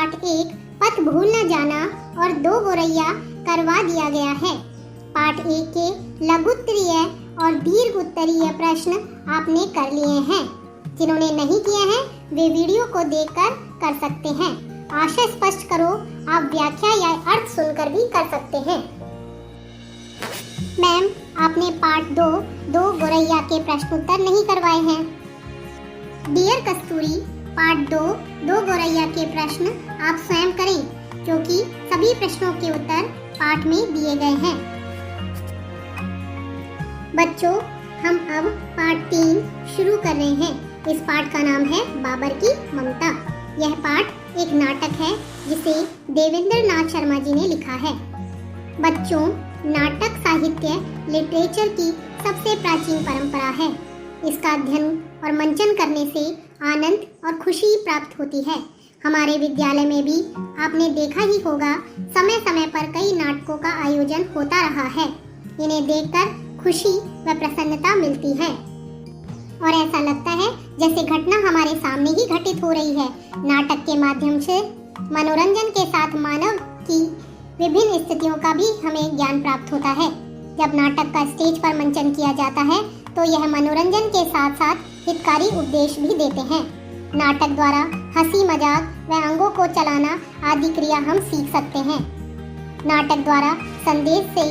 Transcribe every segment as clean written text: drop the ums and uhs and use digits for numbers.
पाठ 1 पथ भूल न जाना और 2 गोरैया करवा दिया गया है। पाठ 1 के लघुत्तरीय और दीर्घ उत्तरीय प्रश्न आपने कर लिए हैं। जिन्होंने नहीं किए हैं वे वीडियो को देखकर कर सकते हैं। आशय स्पष्ट करो आप व्याख्या या अर्थ सुनकर भी कर सकते हैं। मैम, आपने पाठ 2 गोरैया के प्रश्न उत्तर नहीं करवाए हैं। डियर कस्तूरी, पाठ 2 गोरैया के प्रश्न आप स्वयं करें, क्योंकि सभी प्रश्नों के उत्तर पाठ में दिए गए हैं। बच्चों, हम अब पाठ 3 शुरू कर रहे हैं। इस पाठ का नाम है बाबर की ममता। यह पाठ एक नाटक है जिसे देवेंद्र नाथ शर्मा जी ने लिखा है। बच्चों, नाटक साहित्य लिटरेचर की सबसे प्राचीन परंपरा है। इसका अध्ययन और मंचन करने से आनंद और खुशी प्राप्त होती है। हमारे विद्यालय में भी आपने देखा ही होगा, समय समय पर कई नाटकों का आयोजन होता रहा है। इन्हें देखकर खुशी व प्रसन्नता मिलती है और ऐसा लगता है जैसे घटना हमारे सामने ही घटित हो रही है। नाटक के माध्यम से मनोरंजन के साथ मानव की विभिन्न स्थितियों का भी हमें ज्ञान प्राप्त होता है। जब नाटक का स्टेज पर मंचन किया जाता है तो यह मनोरंजन के साथ साथ हितकारी उपदेश भी देते हैं। नाटक द्वारा हंसी मजाक व अंगों को चलाना आदि क्रिया हम सीख सकते हैं। नाटक द्वारा संदेश से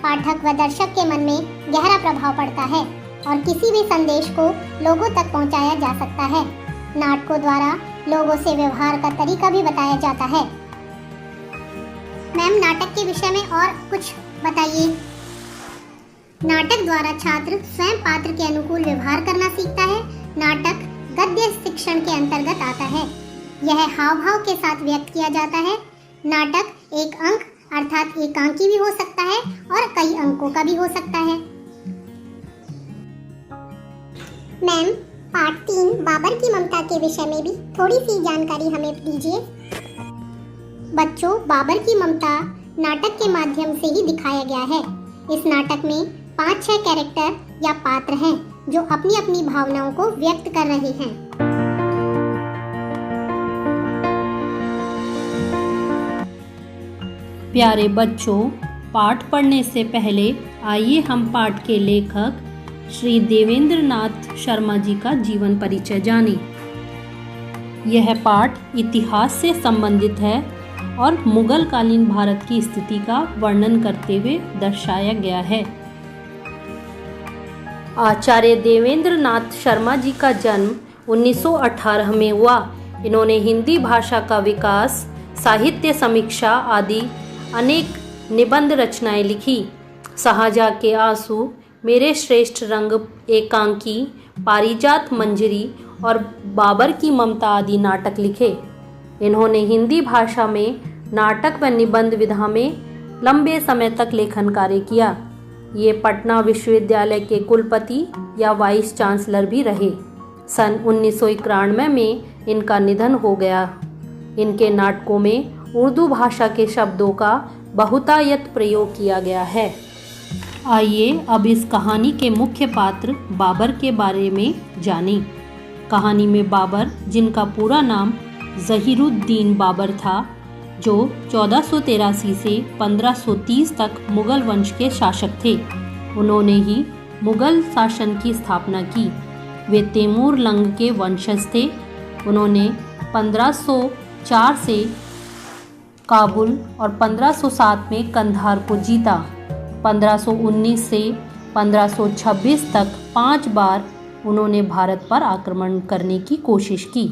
पाठक व दर्शक के मन में गहरा प्रभाव पड़ता है और किसी भी संदेश को लोगों तक पहुंचाया जा सकता है। नाटकों द्वारा लोगों से व्यवहार का तरीका भी बताया जाता है। मैम, नाटक के विषय में और कुछ बताइए। नाटक द्वारा छात्र स्वयं पात्र के अनुकूल व्यवहार करना सीखता है। नाटक गद्य शिक्षण के अंतर्गत आता है। यह हाव भाव के साथ व्यक्त किया जाता है। नाटक एक अंक अर्थात एकांकी भी हो सकता है और कई अंकों का भी हो सकता है। मैम, पाठ 3 बाबर की ममता के विषय में भी थोड़ी सी जानकारी हमें दीजिए। बच्चों, बाबर की ममता नाटक के माध्यम से ही दिखाया गया है। इस नाटक में 5-6 कैरेक्टर या पात्र हैं जो अपनी अपनी भावनाओं को व्यक्त कर रहे हैं। प्यारे बच्चों, पाठ पढ़ने से पहले आइए हम पाठ के लेखक श्री देवेंद्र नाथ शर्मा जी का जीवन परिचय जानें। यह पाठ इतिहास से संबंधित है और मुगल कालीन भारत की स्थिति का वर्णन करते हुए दर्शाया गया है। आचार्य देवेंद्र नाथ शर्मा जी का जन्म 1918 में हुआ। इन्होंने हिंदी भाषा का विकास, साहित्य समीक्षा आदि अनेक निबंध रचनाएं लिखी। शाहजहाँ के आंसू, मेरे श्रेष्ठ रंग एकांकी, पारिजात मंजरी और बाबर की ममता आदि नाटक लिखे। इन्होंने हिंदी भाषा में नाटक व निबंध विधा में लंबे समय तक लेखन कार्य किया। ये पटना विश्वविद्यालय के कुलपति या वाइस चांसलर भी रहे। सन 1991 में इनका निधन हो गया। इनके नाटकों में उर्दू भाषा के शब्दों का बहुतायत प्रयोग किया गया है। आइए अब इस कहानी के मुख्य पात्र बाबर के बारे में जानें। कहानी में बाबर, जिनका पूरा नाम ज़हीरुद्दीन बाबर था, जो 1483 से 1530 तक मुगल वंश के शासक थे, उन्होंने ही मुगल शासन की स्थापना की। वे तैमूर लंग के वंशज थे। उन्होंने 1504 से काबुल और 1507 में कंधार को जीता। 1519 से 1526 तक 5 बार उन्होंने भारत पर आक्रमण करने की कोशिश की,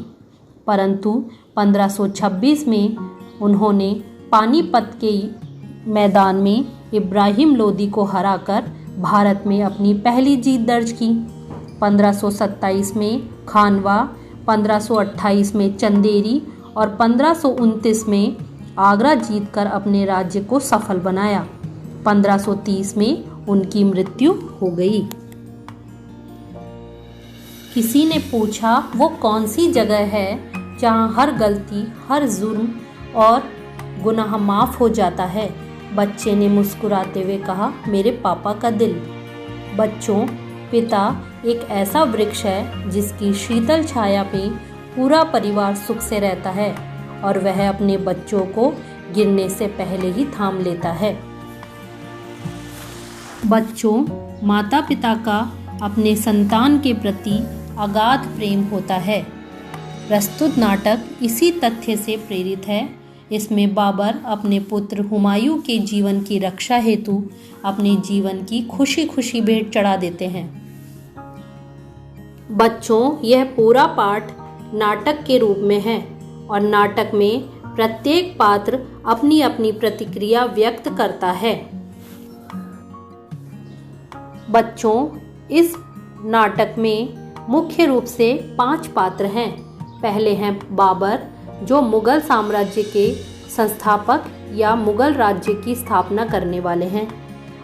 परंतु 1526 में उन्होंने पानीपत के मैदान में इब्राहिम लोदी को हराकर भारत में अपनी पहली जीत दर्ज की। 1527 में खानवा, 1528 में चंदेरी और 1529 में आगरा जीतकर अपने राज्य को सफल बनाया। 1530 में उनकी मृत्यु हो गई। किसी ने पूछा वो कौन सी जगह है जहाँ हर गलती, हर जुर्म और गुनाह माफ़ हो जाता है। बच्चे ने मुस्कुराते हुए कहा, मेरे पापा का दिल। बच्चों, पिता एक ऐसा वृक्ष है जिसकी शीतल छाया में पूरा परिवार सुख से रहता है और वह अपने बच्चों को गिरने से पहले ही थाम लेता है। बच्चों, माता पिता का अपने संतान के प्रति अगाध प्रेम होता है। प्रस्तुत नाटक इसी तथ्य से प्रेरित है। इसमें बाबर अपने पुत्र हुमायूं के जीवन की रक्षा हेतु अपने जीवन की खुशी खुशी भेंट चढ़ा देते हैं। बच्चों, यह पूरा पाठ नाटक के रूप में है और नाटक में प्रत्येक पात्र अपनी अपनी प्रतिक्रिया व्यक्त करता है। बच्चों, इस नाटक में मुख्य रूप से 5 पात्र हैं। पहले हैं बाबर, जो मुगल साम्राज्य के संस्थापक या मुगल राज्य की स्थापना करने वाले हैं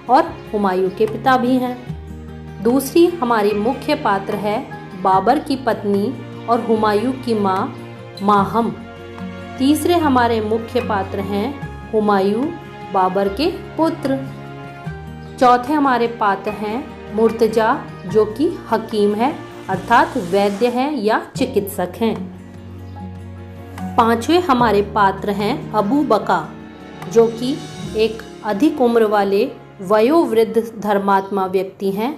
और हुमायूं के पिता भी हैं। दूसरी हमारी मुख्य पात्र है बाबर की पत्नी और हुमायूं की माँ माहम। तीसरे हमारे मुख्य पात्र हैं हुमायूं, बाबर के पुत्र। चौथे हमारे पात्र हैं मुर्तजा, जो कि हकीम है अर्थात वैद्य हैं या चिकित्सक हैं। पांचवें हमारे पात्र हैं अबू बका, जो कि एक अधिक उम्र वाले वयोवृद्ध धर्मात्मा व्यक्ति हैं।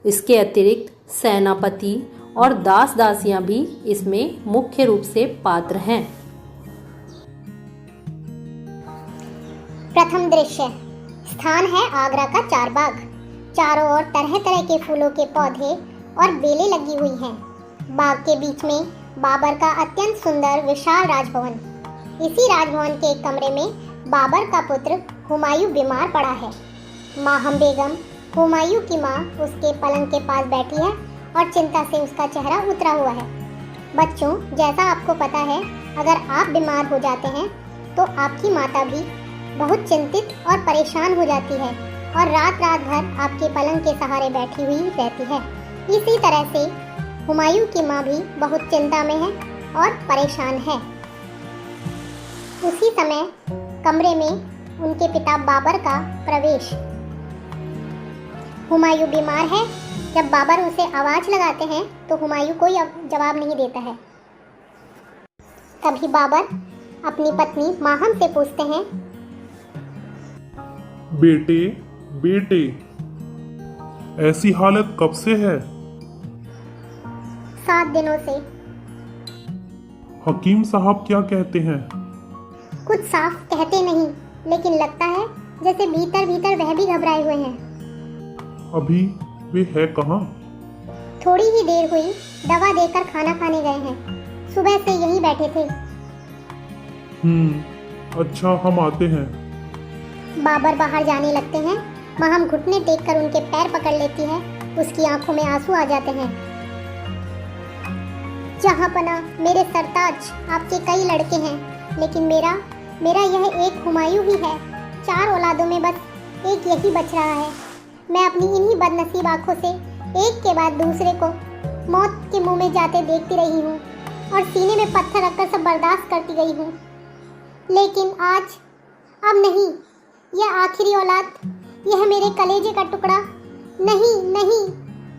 इसके अतिरिक्त सेनापति और दास दासियां भी इसमें मुख्य रूप से पात्र हैं। प्रथम दृश्य स्थान है आगरा का चारबाग। चारों ओर तरह तरह के फूलों के पौधे और बेलें लगी हुई हैं। बाग के बीच में बाबर का अत्यंत सुंदर विशाल राजभवन। इसी राजभवन के एक कमरे में बाबर का पुत्र हुमायूं बीमार पड़ा है। माहम बेगम, हुमायूं की माँ, उसके पलंग के पास बैठी है और चिंता से उसका चेहरा उतरा हुआ है। बच्चों, जैसा आपको पता है, अगर आप बीमार हो जाते हैं तो आपकी माता भी बहुत चिंतित और परेशान हो जाती है और रात रात भर आपके पलंग के सहारे बैठी हुई रहती है। इसी तरह से हुमायूं की माँ भी बहुत चिंता में है और परेशान है। उसी समय कमरे में उनके पिता बाबर का प्रवेश। हुमायूं बीमार है। जब बाबर उसे आवाज लगाते हैं तो हुमायूं कोई जवाब नहीं देता है। तभी बाबर अपनी पत्नी माहम से पूछते हैं, बेटे बेटे, ऐसी हालत कब से है? 7 दिनों से। हकीम साहब क्या कहते हैं? कुछ साफ कहते नहीं, लेकिन लगता है जैसे भीतर भीतर वह भी घबराए हुए हैं। अभी वे है कहाँ? थोड़ी ही देर हुई, दवा देकर खाना खाने गए हैं। सुबह से यहीं बैठे थे। अच्छा, हम आते हैं। बाबर बाहर जाने लगते हैं। माहम घुटने टेककर उनके पैर पकड़ लेती है। उसकी आंखों में आंसू आ जाते हैं। जहांपना, मेरे सरताज, आपके कई लड़के हैं, लेकिन मेरा यह एक हुमायूं ही है। 4 औलादों में बस एक यही बच रहा है। मैं अपनी इन्हीं बदनसीब आंखों से एक के बाद दूसरे को मौत के मुंह में जाते देखती रही हूँ और सीने में पत्थर रखकर सब बर्दाश्त करती गई हूँ। लेकिन आज, अब नहीं। यह आखिरी औलाद, यह मेरे कलेजे का टुकड़ा। नहीं,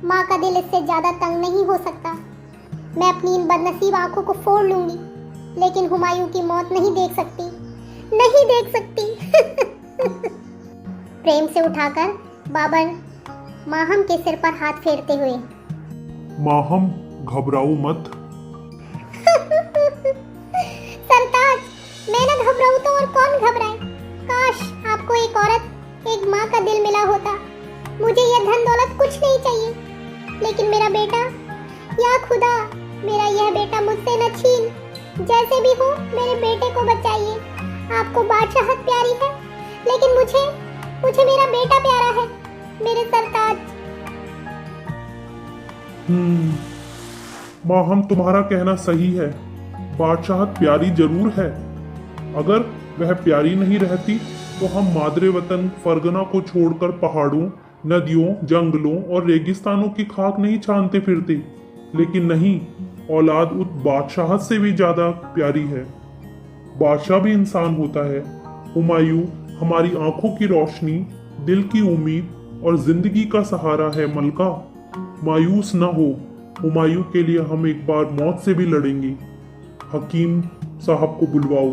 माँ का दिल इससे ज़्यादा तंग नहीं हो सकता। मैं अपनी इन बदनसीब आंखों को फोड़ लूंगी, लेकिन हुमायूं की मौत नहीं देख सकती। प्रेम से उठाकर बाबर माहम के सिर पर हाथ फेरते हुए, माहम, घबराओ मत। सरताज, मैं न घबराऊं तो और कौन घबराए। काश आपको एक औरत, एक माँ का दिल मिला होता। मुझे यह धन दौलत कुछ नहीं चाहिए, लेकिन मेरा बेटा, या खुदा, मेरा यह बेटा मुझसे न छीन। जैसे भी हो, मेरे बेटे को बचाइए। आपको बादशाहत प्यारी है, लेकिन मुझे मेरा बेटा प्यारा है, मेरे सरताज। माहम, तुम्हारा कहना सही है। बादशाहत प्यारी जरूर है। अगर वह प्यारी नहीं रहती तो हम मादरे वतन फरगना को छोड़कर पहाड़ों, नदियों, जंगलों और रेगिस्तानों की खाक नहीं छानते फिरते। लेकिन नहीं, औलाद उस बादशाहत से भी ज्यादा प्यारी है। बादशाह भी इंसान होता है। हुमायूं हमारी आंखों की रोशनी, दिल की उम्मीद और जिंदगी का सहारा है। मलका, मायूस न हो। हुमायूं के लिए हम एक बार मौत से भी लड़ेंगे। हकीम साहब को बुलवाओ,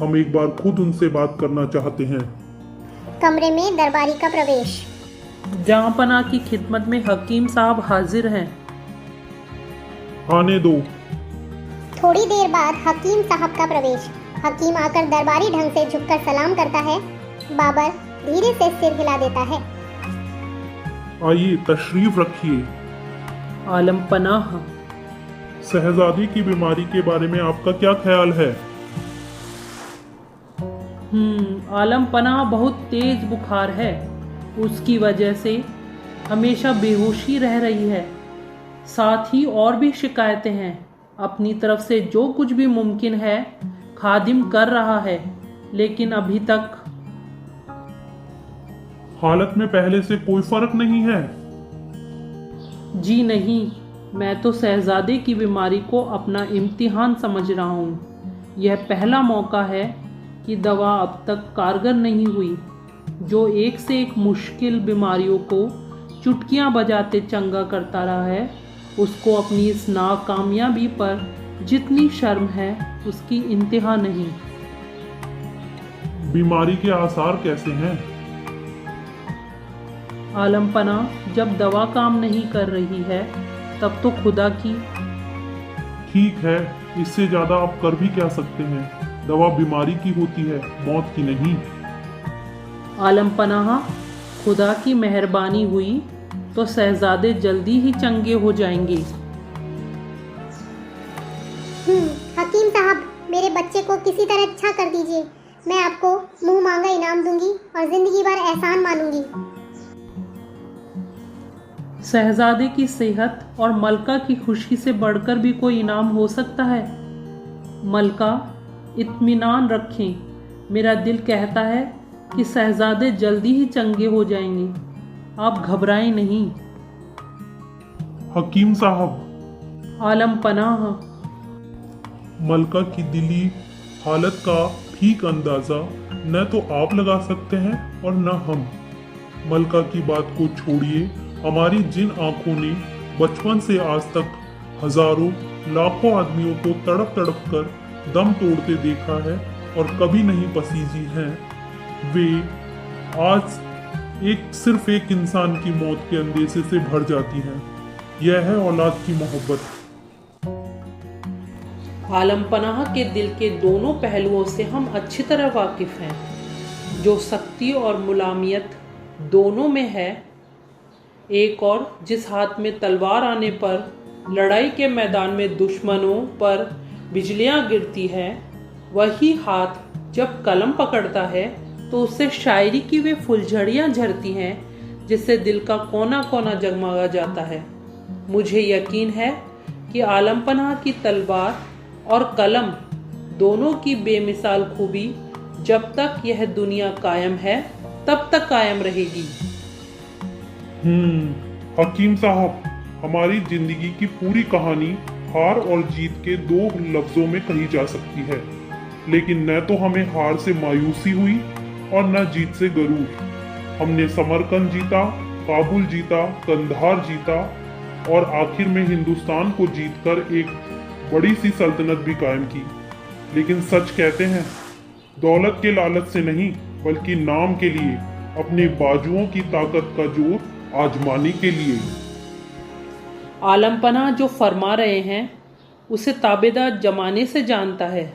हम एक बार खुद उनसे बात करना चाहते हैं। कमरे में दरबारी का प्रवेश। जहाँपना की खिदमत में हकीम साहब हाजिर हैं। आने दो। थोड़ी देर बाद हकीम साहब का प्रवेश। हकीम आकर दरबारी ढंग से झुककर सलाम करता है। बाबर धीरे से सिर हिला देता है। आइए तशरीफ रखिए। आलम पनाह, शहजादी की बीमारी के बारे में आपका क्या ख्याल है? आलम पनाह बहुत तेज बुखार है। उसकी वजह से हमेशा बेहोशी रह रही है। साथ ही और भी शिकायतें हैं। अपनी तरफ से जो कुछ भी मुमकिन है खादिम कर रहा है, लेकिन अभी तक हालत में पहले से कोई फर्क नहीं है। जी नहीं, मैं तो शहजादे की बीमारी को अपना इम्तिहान समझ रहा हूँ। यह पहला मौका है कि दवा अब तक कारगर नहीं हुई। जो एक से एक मुश्किल बीमारियों को चुटकियां बजाते चंगा करता रहा है, उसको अपनी इस नाकामयाबी पर जितनी शर्म है उसकी इंतहा नहीं। बीमारी के आसार कैसे हैं? आलम पना, जब दवा काम नहीं कर रही है तब तो खुदा की। ठीक है, इससे ज्यादा आप कर भी क्या सकते हैं? दवा बीमारी की होती है, मौत की नहीं। आलम पनाह, खुदा की मेहरबानी हुई तो शहजादे जल्दी ही चंगे हो जाएंगे। हकीम साहब, मेरे बच्चे को किसी तरह अच्छा कर दीजिए। मैं आपको मुंह मांगा इनाम दूंगी और जिंदगी भर एहसान मानूंगी। शहजादे की सेहत और मलका की खुशी से बढ़कर भी कोई इनाम हो सकता है? मलका, इत्मीनान रखें, मेरा दिल कहता है कि शहजादे जल्दी ही चंगे हो जाएंगे। आप घबराएं नहीं। हकीम साहब, आलम पनाह, मलका की दिली हालत का ठीक अंदाजा न तो आप लगा सकते हैं और न हम। मलका की बात को छोड़िए, हमारी जिन आंखों ने बचपन से आज तक हजारों लाखों आदमियों को तड़प तड़प कर दम तोड़ते देखा है और कभी नहीं पसीजी हैं, वे आज सिर्फ एक इंसान की मौत के अंदेशे से भर जाती हैं। यह है औलाद की मोहब्बत। आलम पनाह के दिल के दोनों पहलुओं से हम अच्छी तरह वाकिफ हैं। जो सख्ती और मुलामियत दोनों में है, एक और जिस हाथ में तलवार आने पर लड़ाई के मैदान में दुश्मनों पर बिजलियां गिरती हैं, वही हाथ जब कलम पकड़ता है तो उससे शायरी की वे फुलझड़ियां झरती हैं, जिससे दिल का कोना कोना जगमगा जाता है। मुझे यकीन है कि आलम पनाह की तलवार और कलम दोनों की बेमिसाल खूबी जब तक यह दुनिया कायम है तब तक कायम रहेगी। हकीम साहब, हमारी जिंदगी की पूरी कहानी हार और जीत के 2 लफ्जों में कही जा सकती है, लेकिन न तो हमें हार से मायूसी हुई और न जीत से गरूर। हमने समरकंद जीता, काबुल जीता, कंधार जीता और आखिर में हिंदुस्तान को जीतकर एक बड़ी सी सल्तनत भी कायम की। लेकिन सच कहते हैं, दौलत के लालच से नहीं बल्कि नाम के लिए, अपने बाजुओं की ताकत का जोर आजमाने के लिए। आलम पनाह जो फरमा रहे हैं उसे ताबेदार जमाने से जानता है,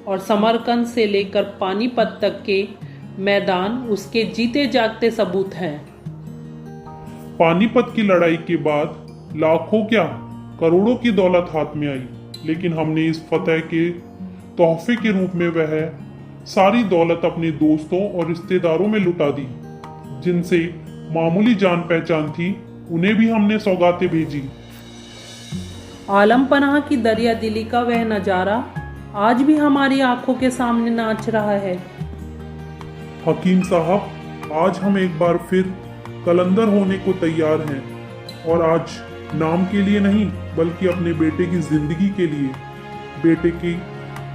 और समरकंद से लेकर पानीपत तक के मैदान उसके जीते जागते सबूत हैं। पानीपत की लड़ाई के बाद लाखों क्या करोड़ों की दौलत हाथ में आई, लेकिन हमने इस फतह के तोहफे के रूप में वह सारी दौलत अपने दोस्तों और रिश्तेदारों में लुटा दी। जिनसे मामूली जान पहचान थी, उन्हें भी हमने सौगातें भेजी। आलम पनाह की दरिया दिली का वह नजारा आज भी हमारी आंखों के सामने नाच रहा है। हकीम साहब, आज हम एक बार फिर कलंदर होने को तैयार हैं, और आज नाम के लिए नहीं बल्कि अपने बेटे की जिंदगी के लिए, बेटे की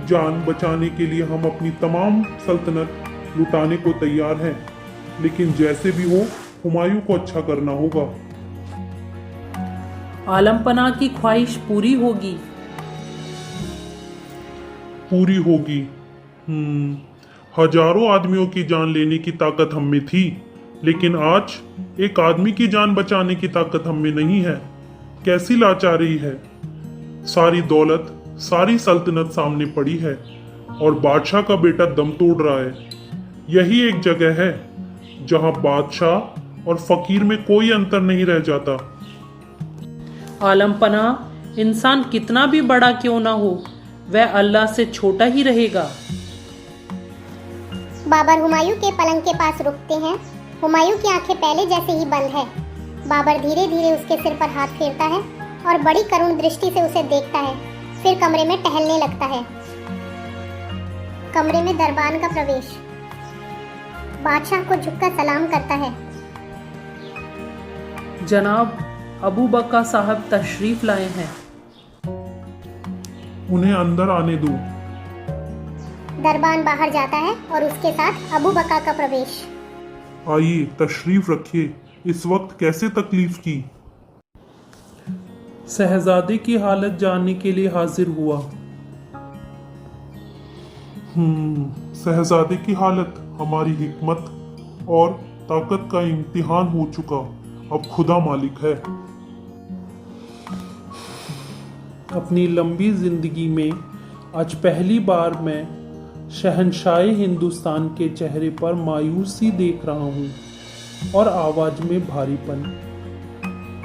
जान बचाने के लिए हम अपनी तमाम सल्तनत लुटाने को तैयार हैं। लेकिन जैसे भी हो, हुमायूं को अच्छा करना होगा। आलम पनाह की ख्वाहिश पूरी होगी। पूरी होगी। हजारों आदमियों की जान लेने की ताकत हम में थी, लेकिन आज एक आदमी की जान बचाने की ताकत हम में नहीं है। कैसी लाचारी है। सारी दौलत, सारी सल्तनत सामने पड़ी है और बादशाह का बेटा दम तोड़ रहा है। यही एक जगह है जहां बादशाह और फकीर में कोई अंतर नहीं रह जाता। आलम पना, इंसान कितना भी बड़ा क्यों ना हो, वह अल्लाह से छोटा ही रहेगा। बाबर हुमायूं के पलंग के पास रुकते हैं। हुमायूं की आंखें पहले जैसे ही बंद है। बाबर धीरे धीरे उसके सिर पर हाथ फेरता है और बड़ी करुण दृष्टि से उसे देखता है। फिर कमरे में टहलने लगता है। कमरे में दरबान का प्रवेश। बादशाह को झुककर सलाम करता है। जनाब, अबू बका साहब तशरीफ लाए हैं। उन्हें अंदर आने दो। दरबान बाहर जाता है और उसके साथ अबू बका का प्रवेश। आइए, तशरीफ रखिए। इस वक्त कैसे तकलीफ की? शहजादे की हालत जानने के लिए हाजिर हुआ। शहजादे की हालत हमारी हिकमत और ताकत का इम्तिहान हो चुका। अब खुदा मालिक है। अपनी लंबी जिंदगी में आज पहली बार मैं शहंशाह हिंदुस्तान के चेहरे पर मायूसी देख रहा हूँ और आवाज में भारीपन।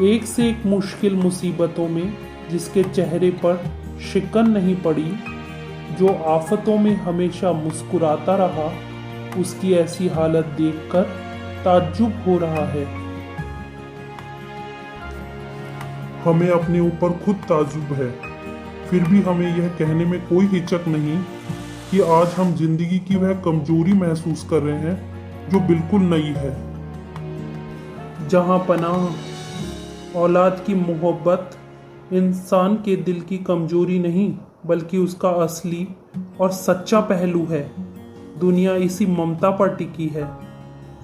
एक से एक मुश्किल मुसीबतों में जिसके चेहरे पर शिकन नहीं पड़ी, जो आफतों में हमेशा मुस्कुराता रहा, उसकी ऐसी हालत देखकर ताज्जुब हो रहा है। हमें अपने ऊपर खुद ताज्जुब है, फिर भी हमें यह कहने में कोई हिचक नहीं कि आज हम जिंदगी की वह कमजोरी महसूस कर रहे हैं जो बिल्कुल नई है। जहां पनाह, औलाद की मोहब्बत इंसान के दिल की कमजोरी नहीं बल्कि उसका असली और सच्चा पहलू है। दुनिया इसी ममता पर टिकी है,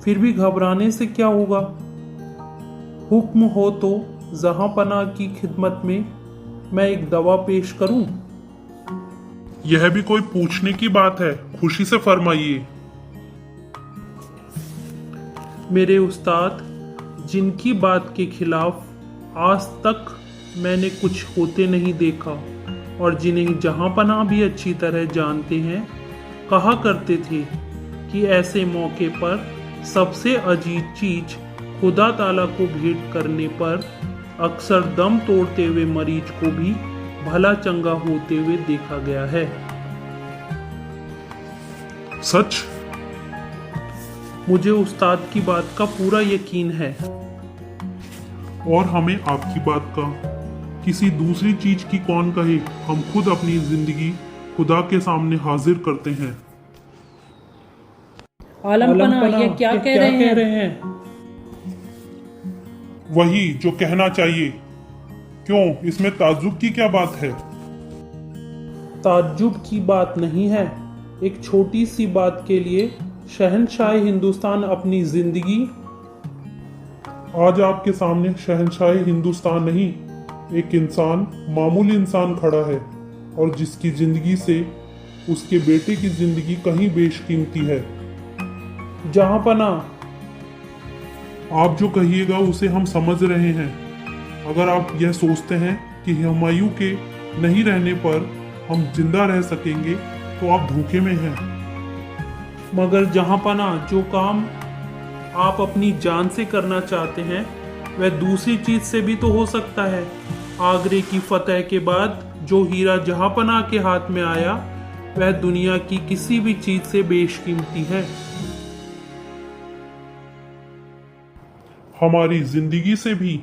फिर भी घबराने से क्या होगा। हुक्म हो तो जहां पनाह की खिदमत में मैं एक दवा पेश करूं। यह भी कोई पूछने की बात है, खुशी से फरमाइए। मेरे उस्ताद, जिनकी बात के खिलाफ आज तक मैंने कुछ होते नहीं देखा और जिन्हें जहां पनाह भी अच्छी तरह जानते हैं, कहा करते थे कि ऐसे मौके पर सबसे अजीज चीज खुदा ताला को भेंट करने पर अक्सर दम तोड़ते हुए मरीज को भी भला चंगा होते हुए देखा गया है। सच? मुझे उस्ताद की बात का पूरा यकीन है। और हमें आपकी बात का। किसी दूसरी चीज की कौन कहे। हम खुद अपनी जिंदगी खुदा के सामने हाजिर करते हैं। आलम पनाह, ये क्या कह रहे हैं? वही जो कहना चाहिए। क्यों, इसमें ताज्जुब की क्या बात है? ताज्जुब की बात नहीं है। एक छोटी सी बात के लिए शहंशाह हिंदुस्तान अपनी जिंदगी। आज आपके सामने शहंशाह हिंदुस्तान नहीं, एक इंसान, मामूली इंसान खड़ा है और जिसकी जिंदगी से उसके बेटे की जिंदगी कहीं बेशकीमती है। जहां पनाह, आप जो कहिएगा उसे हम समझ रहे हैं। अगर आप यह सोचते हैं कि हुमायूं के नहीं रहने पर हम जिंदा रह सकेंगे तो आप धोखे में हैं। मगर जहां पनाह, जो काम आप अपनी जान से करना चाहते हैं वह दूसरी चीज से भी तो हो सकता है। आगरे की फतह के बाद जो हीरा जहां पनाह के हाथ में आया वह दुनिया की किसी भी चीज से बेशकीमती है। हमारी जिंदगी से भी।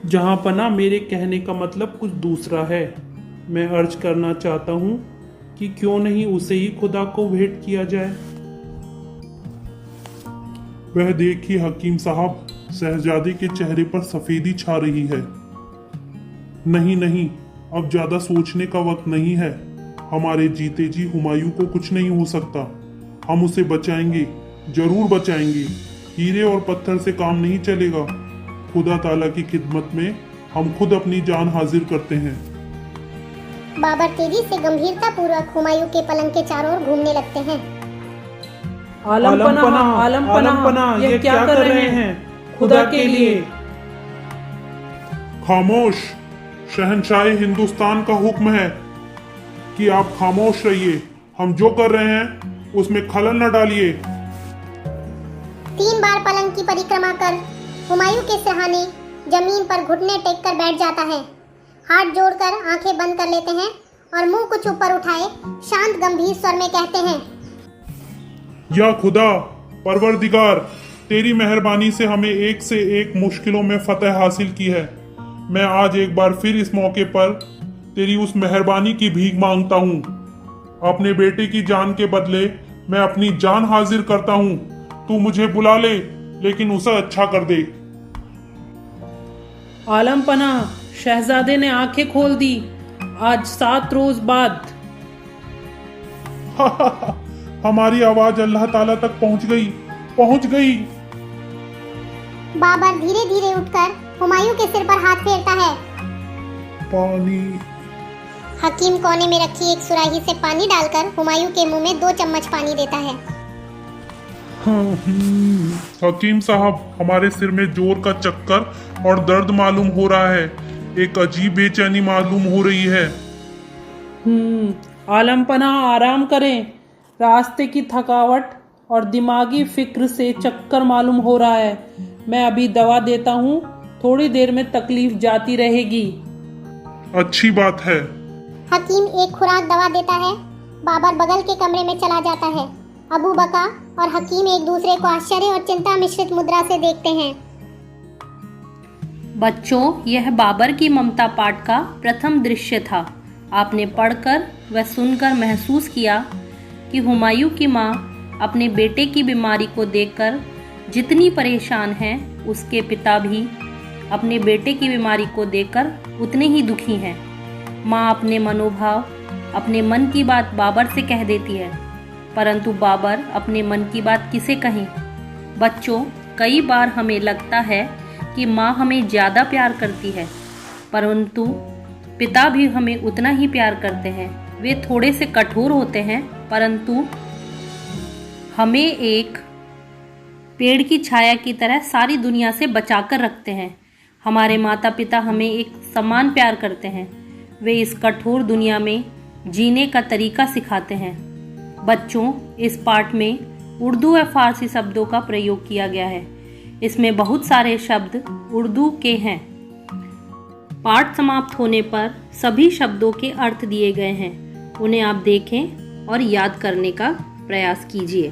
जहां पनाह, मेरे कहने का मतलब कुछ दूसरा है। मैं अर्ज करना चाहता हूं कि क्यों नहीं उसे ही खुदा को भेंट किया जाए। वह देखिए हकीम साहब, शहजादे के चेहरे पर सफेदी छा रही है। नहीं नहीं, अब ज्यादा सोचने का वक्त नहीं है। हमारे जीते जी हुमायूं को कुछ नहीं हो सकता। हम उसे बचाएंगे, जरूर बचाएंगे। हीरे और पत्थर से काम नहीं चलेगा। खुदा ताला की खिदमत में हम खुद अपनी जान हाजिर करते हैं। बाबर तेजी से गंभीरता पूर्वक हुमायूं के पलंग के चारों ओर घूमने लगते हैं। आलम पनाह, ये क्या कर रहे हैं? खुदा के लिए। खामोश। शहंशाह हिंदुस्तान का हुक्म है कि आप खामोश रहिए। हम जो कर रहे हैं उसमें खलल न डालिए। 3 बार पलंग की परिक्रमा कर हुमायूं के सिरहाने जमीन पर घुटने टेक कर बैठ जाता है। हाथ जोड़कर आंखें बंद कर लेते हैं और मुंह कुछ ऊपर उठाए शांत गंभीर स्वर में कहते हैं, या खुदा परवरदिगार, तेरी मेहरबानी से हमें एक से एक मुश्किलों में फतह हासिल की है। मैं आज एक बार फिर इस मौके पर तेरी उस मेहरबानी की भीख मांगता हूँ। अपने बेटे की जान के बदले मैं अपनी जान हाजिर करता हूँ। तू मुझे बुला ले, लेकिन उसे अच्छा कर दे। आलम पनाह, शहजादे ने आंखें खोल दी। आज 7 रोज बाद। हमारी आवाज अल्लाह ताला तक पहुंच गई। बाबर धीरे धीरे उठकर हुमायूं के सिर पर हाथ फेरता है। पानी। हकीम कोने में रखी एक सुराही से पानी डालकर हुमायूं के मुंह में 2 चम्मच पानी देता है। हकीम साहब, हमारे सिर में जोर का चक्कर और दर्द मालूम हो रहा है। एक अजीब बेचैनी मालूम हो रही है। आलम पनाह, आराम करें। रास्ते की थकावट और दिमागी फिक्र से चक्कर मालूम हो रहा है। मैं अभी दवा देता हूँ, थोड़ी देर में तकलीफ जाती रहेगी। अच्छी बात है। हकीम एक खुराक दवा देता है। बाबर बगल के कमरे में चला जाता है। अबू बका और हकीम एक दूसरे को आश्चर्य और चिंता मिश्रित मुद्रा से देखते हैं। बच्चों, यह बाबर की ममता पाठ का प्रथम दृश्य था। आपने पढ़कर व सुनकर महसूस किया कि हुमायूं की माँ अपने बेटे की बीमारी को देखकर जितनी परेशान है, उसके पिता भी अपने बेटे की बीमारी को देखकर उतने ही दुखी हैं। माँ अपने मनोभाव, अपने मन की बात बाबर से कह देती है, परंतु बाबर अपने मन की बात किसे कहें? बच्चों, कई बार हमें लगता है कि माँ हमें ज़्यादा प्यार करती है, परंतु पिता भी हमें उतना ही प्यार करते हैं। वे थोड़े से कठोर होते हैं, परंतु हमें एक पेड़ की छाया की तरह सारी दुनिया से बचाकर रखते हैं। हमारे माता पिता हमें एक समान प्यार करते हैं। वे इस कठोर दुनिया में जीने का तरीका सिखाते हैं। बच्चों, इस पाठ में उर्दू व फारसी शब्दों का प्रयोग किया गया है। इसमें बहुत सारे शब्द उर्दू के हैं। पाठ समाप्त होने पर सभी शब्दों के अर्थ दिए गए हैं। उन्हें आप देखें और याद करने का प्रयास कीजिए।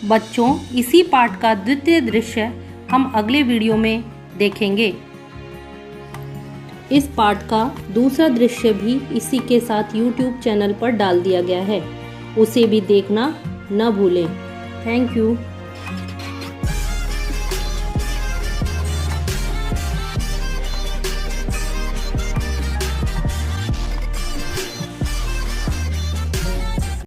बच्चों, इसी पाठ का द्वितीय दृश्य हम अगले वीडियो में देखेंगे। इस पाठ का दूसरा दृश्य भी इसी के साथ YouTube चैनल पर डाल दिया गया है, उसे भी देखना न भूलें। Thank you.